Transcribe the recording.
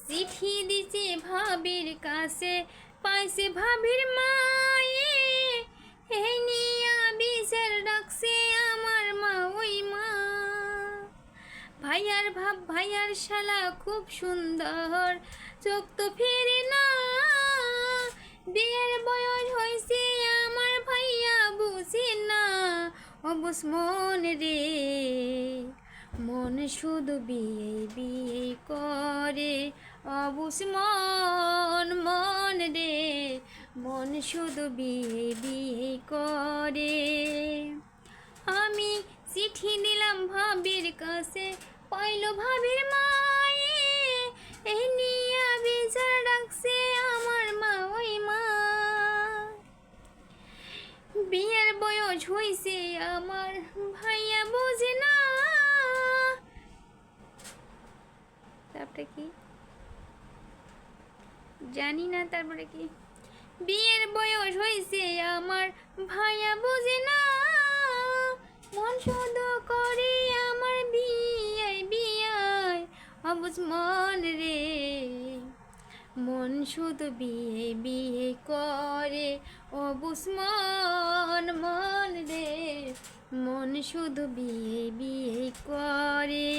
চিঠি দিছে ভাবির কাছে, পাইছে ভাবির মায়ে, এই নিয়া বিচার ডাকছে আমার মা ওই মা। ভাইয়ার ভাব ভাইয়ার শালা খুব সুন্দর, চোখ তো ফিরে না, বিয়ের বয়স হয়েছে আমার ভাইয়া বুঝে না। অবুঝ মন রে, মন শুধু বিয়ে বিয়ে করে, অবুঝ মন মন রে, মন শুধু বিয়ে বিয়ে করে। আমি চিঠি দিলাম ভাবির কাছে, পাইল ভাবির মায়ে, এই নিয়া বিচার ডাকছে আমার মা ওই মা। বিয়ের বয়স হইছে আমার ভাইয়া বোঝে না। তারপরে কি জানি না, তারপরে কি, বিয়ের বয়স হইছে আমার ভাইয়া বোঝে না, মন শুধু করে আমার বিয়ে বিয়ে, অবুঝ মন রে, মন শুধু বিয়ে বিয়ে করে, অবুঝ মন মন রে, মন শুধু বিয়ে বিয়ে করে।